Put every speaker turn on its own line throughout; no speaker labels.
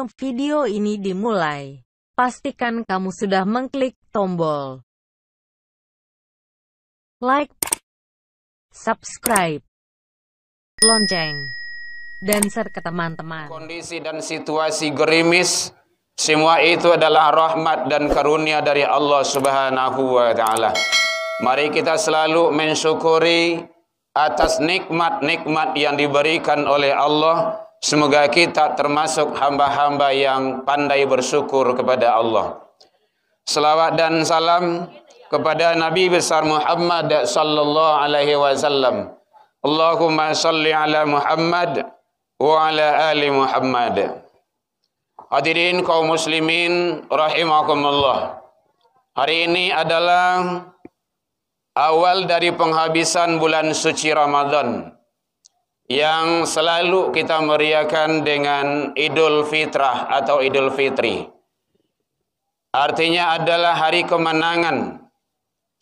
Sebelum video ini dimulai, pastikan kamu sudah mengklik tombol like, subscribe, lonceng, dan share ke teman-teman.
Kondisi dan situasi gerimis, semua itu adalah rahmat dan karunia dari Allah Subhanahu wa Ta'ala. Mari kita selalu mensyukuri atas nikmat-nikmat yang diberikan oleh Allah. Semoga kita termasuk hamba-hamba yang pandai bersyukur kepada Allah. Selawat dan salam kepada Nabi besar Muhammad sallallahu alaihi wasallam. Allahumma salli ala Muhammad wa ala ali Muhammad. Hadirin kaum muslimin rahimakumullah. Hari ini adalah awal dari penghabisan bulan suci Ramadan yang selalu kita meriahkan dengan Idul Fitrah atau Idul Fitri. Artinya adalah hari kemenangan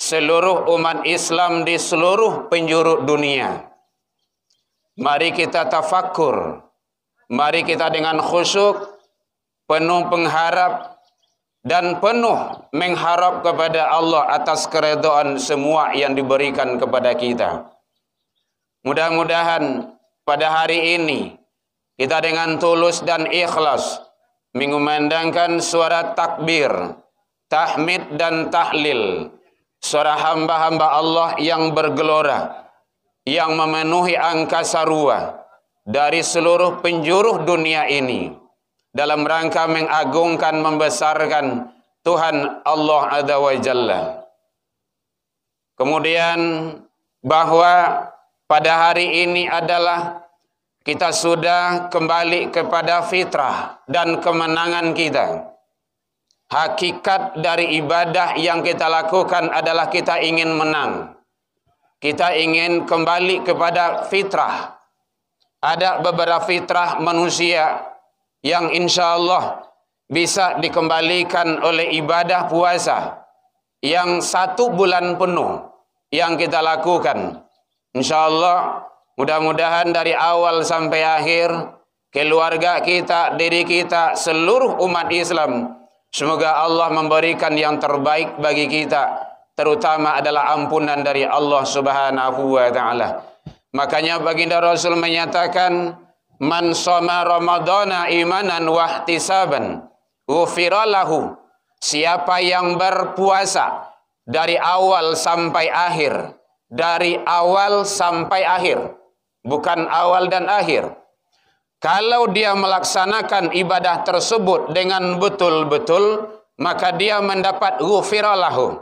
seluruh umat Islam di seluruh penjuru dunia. Mari kita tafakkur, mari kita dengan khusyuk, penuh pengharap dan penuh mengharap kepada Allah atas keridhaan semua yang diberikan kepada kita. Mudah-mudahan pada hari ini kita dengan tulus dan ikhlas mengumandangkan suara takbir, tahmid dan tahlil, suara hamba-hamba Allah yang bergelora, yang memenuhi angkasa rua dari seluruh penjuru dunia ini, dalam rangka mengagungkan, membesarkan Tuhan Allah Azza wa Jalla. Kemudian bahwa pada hari ini adalah kita sudah kembali kepada fitrah dan kemenangan kita. Hakikat dari ibadah yang kita lakukan adalah kita ingin menang. Kita ingin kembali kepada fitrah. Ada beberapa fitrah manusia yang insya Allah bisa dikembalikan oleh ibadah puasa yang 1 bulan penuh yang kita lakukan. Insya Allah mudah-mudahan dari awal sampai akhir keluarga kita, diri kita, seluruh umat Islam, semoga Allah memberikan yang terbaik bagi kita, terutama adalah ampunan dari Allah Subhanahu wa Ta'ala. Makanya baginda Rasul menyatakan, man shoma ramadhana imanan wa ihtisaban ghufira lahu. Siapa yang berpuasa dari awal sampai akhir, dari awal sampai akhir, bukan awal dan akhir. Kalau dia melaksanakan ibadah tersebut dengan betul-betul, maka dia mendapat ghufira lahu,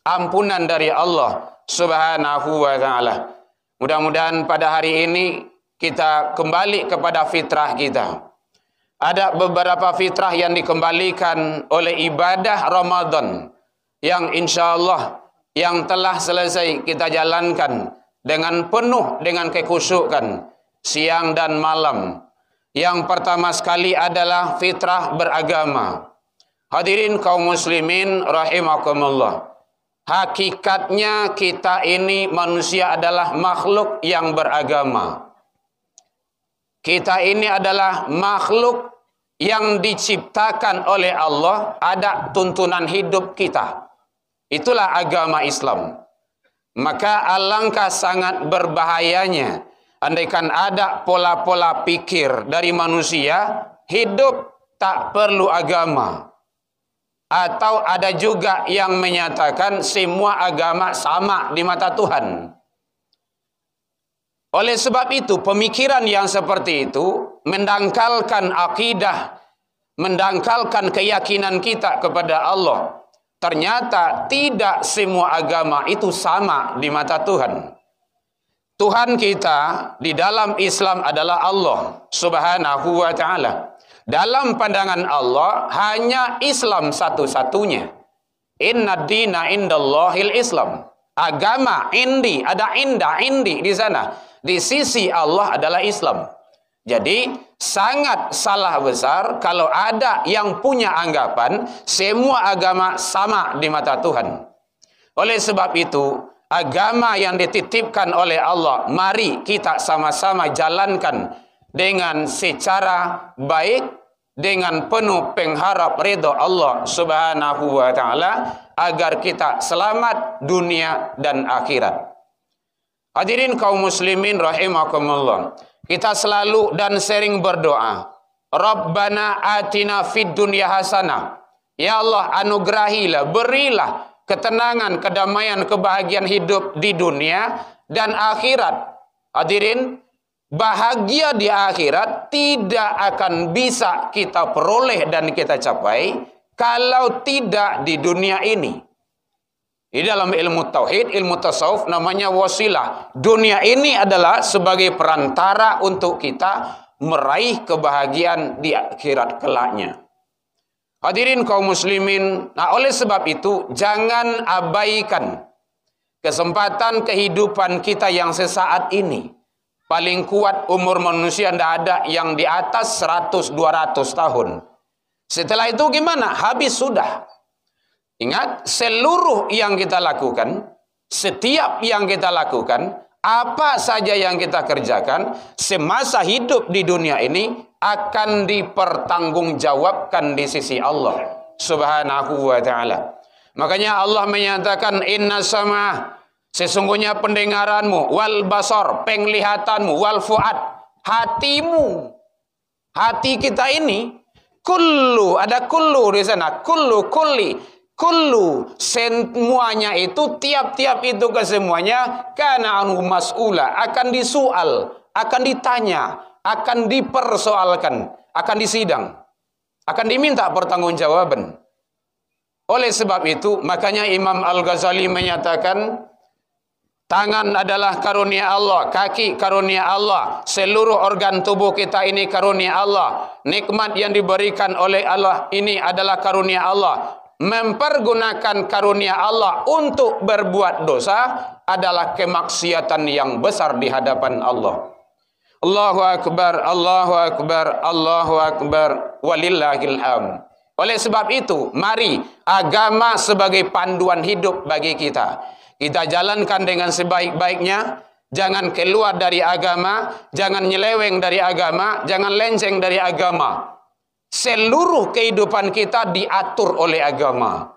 ampunan dari Allah Subhanahu wa Ta'ala. Mudah-mudahan pada hari ini kita kembali kepada fitrah kita. Ada beberapa fitrah yang dikembalikan oleh ibadah Ramadan yang insya Allah yang telah selesai kita jalankan dengan penuh dengan kekhusyukan siang dan malam. Yang pertama sekali adalah fitrah beragama. Hadirin kaum muslimin rahimakumullah. Hakikatnya kita ini manusia adalah makhluk yang beragama. Kita ini adalah makhluk yang diciptakan oleh Allah, ada tuntunan hidup kita. Itulah agama Islam. Maka alangkah sangat berbahayanya andaikan ada pola-pola pikir dari manusia hidup tak perlu agama. Atau ada juga yang menyatakan semua agama sama di mata Tuhan. Oleh sebab itu pemikiran yang seperti itu mendangkalkan akidah, mendangkalkan keyakinan kita kepada Allah. Ternyata tidak semua agama itu sama di mata Tuhan. Tuhan kita di dalam Islam adalah Allah Subhanahu wa Ta'ala. Dalam pandangan Allah hanya Islam satu-satunya. Inna dina indallahil Islam. Agama indi, ada indi di sana. Di sisi Allah adalah Islam. Jadi sangat salah besar kalau ada yang punya anggapan semua agama sama di mata Tuhan. Oleh sebab itu, agama yang dititipkan oleh Allah, mari kita sama-sama jalankan dengan secara baik, dengan penuh pengharap ridha Allah Subhanahu wa taala agar kita selamat dunia dan akhirat. Hadirin kaum muslimin rahimakumullah. Kita selalu dan sering berdoa, Rabbana atina fid dunya hasanah. Ya Allah, anugerahilah, berilah ketenangan, kedamaian, kebahagiaan hidup di dunia dan akhirat. Hadirin, bahagia di akhirat tidak akan bisa kita peroleh dan kita capai kalau tidak di dunia ini. Di dalam ilmu tauhid, ilmu tasawuf namanya wasilah. Dunia ini adalah sebagai perantara untuk kita meraih kebahagiaan di akhirat kelaknya. Hadirin kaum muslimin, nah oleh sebab itu jangan abaikan kesempatan kehidupan kita yang sesaat ini. Paling kuat umur manusia tidak ada yang di atas 100-200 tahun. Setelah itu gimana? Habis sudah. Ingat, seluruh yang kita lakukan, setiap yang kita lakukan, apa saja yang kita kerjakan, semasa hidup di dunia ini akan dipertanggungjawabkan di sisi Allah Subhanahu wa ta'ala. Makanya Allah menyatakan, Inna sama, sesungguhnya pendengaranmu, wal basar, penglihatanmu, wal fuad, hatimu. Hati kita ini, kullu, ada kullu di sana, kullu, kulli. Kullu, semuanya itu, tiap-tiap itu kesemuanya, kana anhu mas'ula, akan disual, akan ditanya, akan dipersoalkan, akan disidang, akan diminta pertanggungjawaban. Oleh sebab itu, makanya Imam Al-Ghazali menyatakan, tangan adalah karunia Allah, kaki karunia Allah, seluruh organ tubuh kita ini karunia Allah, nikmat yang diberikan oleh Allah ini adalah karunia Allah. Mempergunakan karunia Allah untuk berbuat dosa adalah kemaksiatan yang besar di hadapan Allah. Allahu Akbar, Allahu Akbar, Allahu Akbar, walillahil hamd. Oleh sebab itu, mari agama sebagai panduan hidup bagi kita. Kita jalankan dengan sebaik-baiknya, jangan keluar dari agama, jangan nyeleweng dari agama, jangan lenceng dari agama. Seluruh kehidupan kita diatur oleh agama.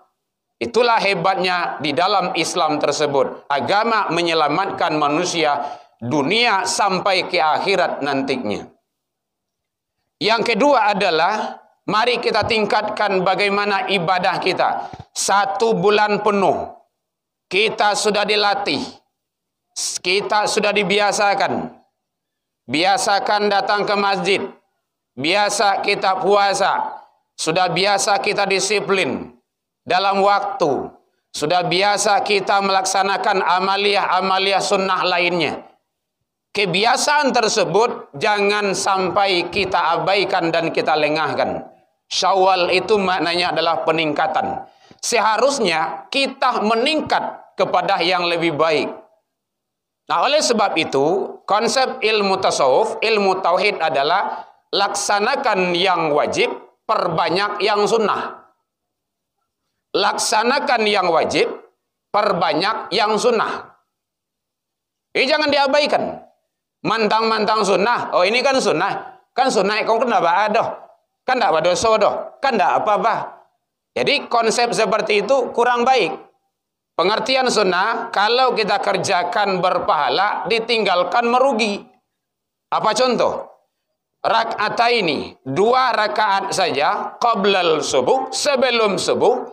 Itulah hebatnya di dalam Islam tersebut. Agama menyelamatkan manusia dunia sampai ke akhirat nantinya. Yang kedua adalah, mari kita tingkatkan bagaimana ibadah kita. 1 bulan penuh kita sudah dilatih, kita sudah dibiasakan. Biasakan datang ke masjid, biasa kita puasa, sudah biasa kita disiplin dalam waktu, sudah biasa kita melaksanakan amalia-amalia sunnah lainnya. Kebiasaan tersebut jangan sampai kita abaikan dan kita lengahkan. Syawal itu maknanya adalah peningkatan. Seharusnya kita meningkat kepada yang lebih baik. Nah, oleh sebab itu, konsep ilmu tasawuf, ilmu tauhid adalah laksanakan yang wajib, perbanyak yang sunnah. Laksanakan yang wajib, perbanyak yang sunnah. Ini jangan diabaikan. Mantang-mantang sunnah. Oh, ini kan sunnah. Kan sunnah, kau kan tidak ada. Kan tidak ada dosa doh. Kan tidak apa-apa. Jadi konsep seperti itu kurang baik. Pengertian sunnah, kalau kita kerjakan berpahala, ditinggalkan merugi. Apa contoh? Rak'ataini, 2 rakaat saja, qablal subuh, sebelum subuh,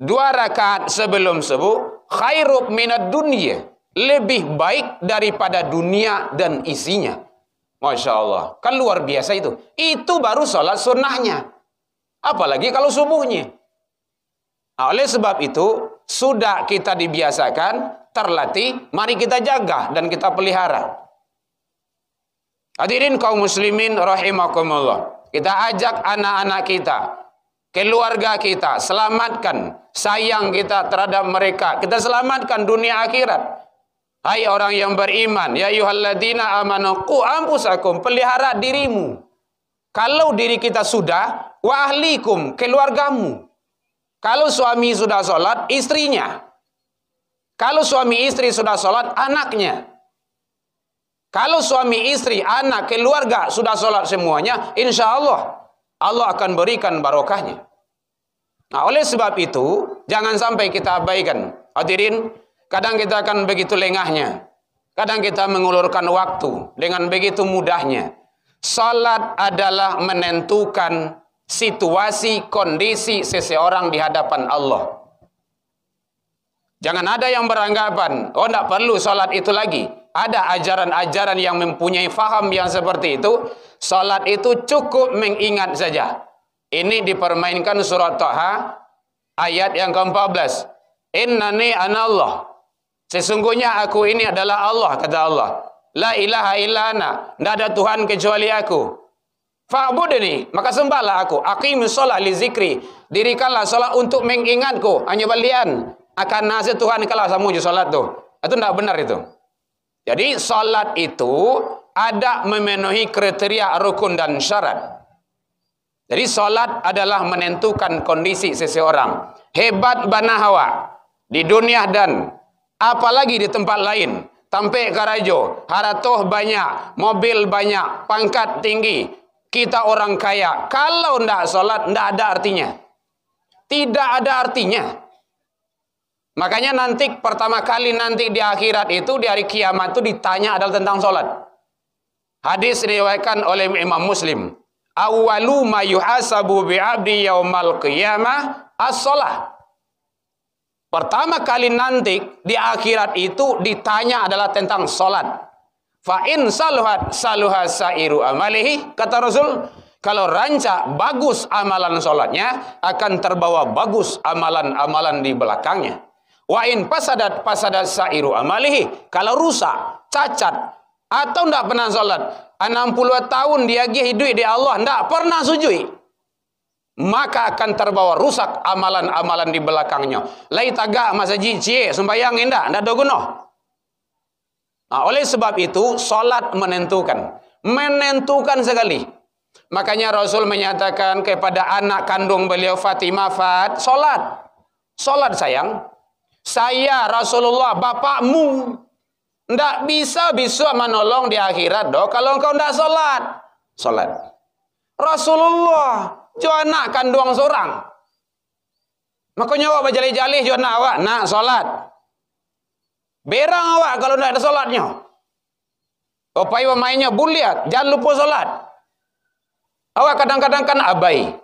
2 rakaat sebelum subuh, khairub minad dunya, lebih baik daripada dunia dan isinya. Masya Allah, kan luar biasa itu. Itu baru sholat sunnahnya. Apalagi kalau subuhnya. Nah, oleh sebab itu, sudah kita dibiasakan, terlatih, mari kita jaga dan kita pelihara. Hadirin kaum muslimin rahimakumullah. Kita ajak anak-anak kita, keluarga kita, selamatkan, sayang kita terhadap mereka. Kita selamatkan dunia akhirat. Hai orang yang beriman, ya ayyuhalladzina amanu qu anfusakum, pelihara dirimu. Kalau diri kita sudah, wa ahlikum, keluargamu. Kalau suami sudah sholat, istrinya. Kalau suami istri sudah sholat, anaknya. Kalau suami istri, anak, keluarga sudah sholat semuanya, insya Allah Allah akan berikan barokahnya. Nah, oleh sebab itu, jangan sampai kita abaikan. Hadirin, kadang kita akan begitu lengahnya. Kadang kita mengulurkan waktu dengan begitu mudahnya. Salat adalah menentukan situasi, kondisi seseorang di hadapan Allah. Jangan ada yang beranggapan, oh tidak perlu salat itu lagi. Ada ajaran-ajaran yang mempunyai faham yang seperti itu. Salat itu cukup mengingat saja. Ini dipermainkan surat Taha ayat yang ke-14. Innani anallah. Sesungguhnya aku ini adalah Allah, kata Allah. La ilaha illa ana. Tidak ada Tuhan kecuali aku. Fa'budni, maka sembahlah aku. Aqimus shalah li zikri. Dirikanlah salat untuk mengingatku. Hanya balian akan nasi Tuhan kalau samu je salat tu. Itu tidak benar itu. Jadi salat itu ada memenuhi kriteria rukun dan syarat. Jadi salat adalah menentukan kondisi seseorang. Hebat bana hawa di dunia dan apalagi di tempat lain. Tampe karajo, haratoh banyak, mobil banyak, pangkat tinggi. Kita orang kaya. Kalau tidak salat, tidak ada artinya. Tidak ada artinya. Makanya nanti pertama kali nanti di akhirat itu, di hari kiamat itu ditanya adalah tentang salat. Hadis diriwayatkan oleh Imam Muslim. Awwalu ma yuhasabu bi'abdi yaumal qiyamah as-shalah. Pertama kali nanti di akhirat itu ditanya adalah tentang salat. Fa in saluhat saluha sairu amalihi, kata Rasul, kalau rancak bagus amalan salatnya, akan terbawa bagus amalan-amalan di belakangnya. Wa in pasadat sairu amalihi, kalau rusak, cacat atau tidak pernah salat, 60 tahun dia hidup di Allah, tidak pernah sujud, maka akan terbawa rusak amalan-amalan di belakangnya. Lai tagak masa cie sembahyang indah, tidak ada guna. Nah, oleh sebab itu salat menentukan sekali. Makanya Rasul menyatakan kepada anak kandung beliau Fatimah, salat sayang. Saya Rasulullah bapakmu tidak bisa menolong di akhirat kalau engkau tidak salat. Rasulullah jo anak kandung seorang. Makanya awak berjalih-jalih jo anak awak nak salat. Berang awak kalau tidak ada salatnya. Opai mainnya buliat, jangan lupa salat. Awak kadang-kadang kan abai.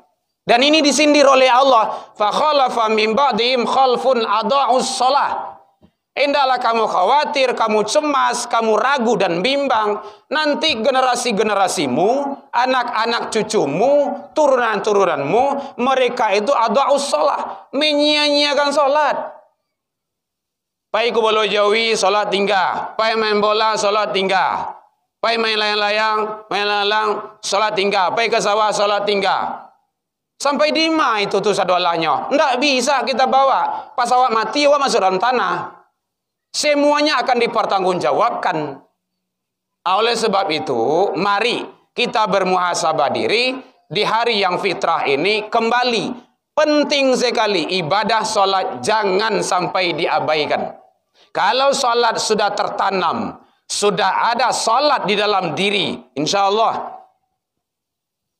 Dan ini disindir oleh Allah. Fa khalafa min ba'dihim khalfun adaa'us shalah. Hendaklah kamu khawatir, kamu cemas, kamu ragu dan bimbang. Nanti generasi-generasimu, anak-anak cucumu, turunan-turunanmu, mereka itu adaa'us shalah, menyia-nyiakan salat. Pai ku bolo jawi, salat tinggal. Pai main bola, salat tinggal. Pai main layang-layang, main lalang, salat tinggal. Pai ke sawah, salat tinggal. Sampai di mana itu tuh sadolahnya? Tidak bisa kita bawa. Pas awak mati, awak masuk dalam tanah. Semuanya akan dipertanggungjawabkan. Oleh sebab itu, mari kita bermuhasabah diri di hari yang fitrah ini kembali. Penting sekali ibadah salat jangan sampai diabaikan. Kalau salat sudah tertanam, sudah ada salat di dalam diri, insya Allah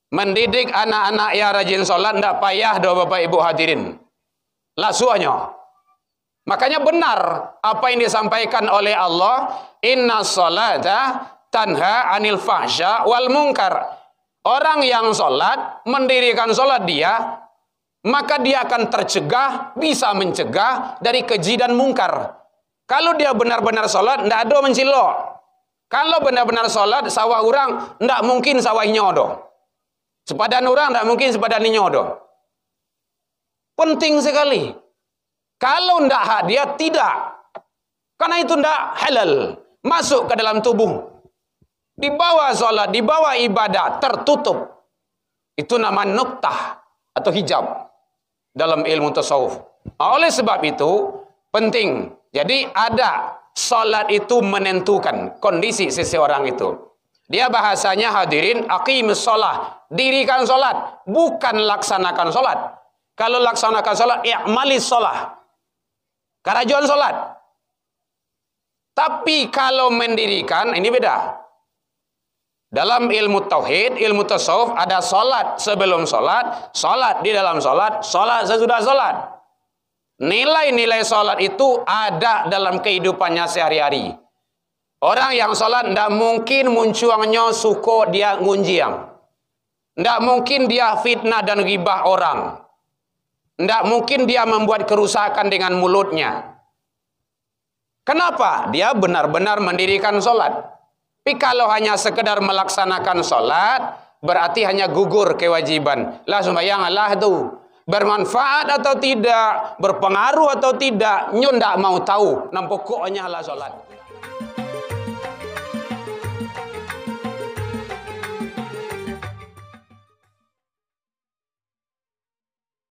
mendidik anak-anak yang rajin salat tidak payah doa Bapak Ibu hadirin. Lasuhnya. Makanya benar apa yang disampaikan oleh Allah, inna salata tanha anil fahsya wal munkar. Orang yang salat, mendirikan salat dia, maka dia akan tercegah, bisa mencegah dari keji dan mungkar. Kalau dia benar-benar salat, tidak ada mencilok. Kalau benar-benar salat, sawah orang, tidak mungkin sawahnya ada. Sepadan orang, tidak mungkin sepadannya ada. Penting sekali. Kalau tidak hak dia, tidak. Karena itu tidak halal. Masuk ke dalam tubuh. Di bawah salat, di bawah ibadah, tertutup. Itu nama nuktah atau hijab dalam ilmu tasawuf. Oleh sebab itu, penting. Jadi ada salat itu menentukan kondisi seseorang itu. Dia bahasanya hadirin, aqimus shalah. Dirikan salat, bukan laksanakan salat. Kalau laksanakan salat, i'malis shalah. Karajuan salat. Tapi kalau mendirikan, ini beda. Dalam ilmu tauhid, ilmu tasawuf ada solat sebelum solat, solat di dalam solat, solat sesudah solat. Nilai-nilai solat itu ada dalam kehidupannya sehari-hari. Orang yang solat tidak mungkin munculnya suko dia ngunjiang. Tidak mungkin dia fitnah dan ghibah orang. Tidak mungkin dia membuat kerusakan dengan mulutnya. Kenapa? Dia benar-benar mendirikan solat. Tapi kalau hanya sekedar melaksanakan solat, berarti hanya gugur kewajiban. Lah sembahyang Allah itu bermanfaat atau tidak, berpengaruh atau tidak, nyo ndak mau tahu. Nam pokoknya lah solat.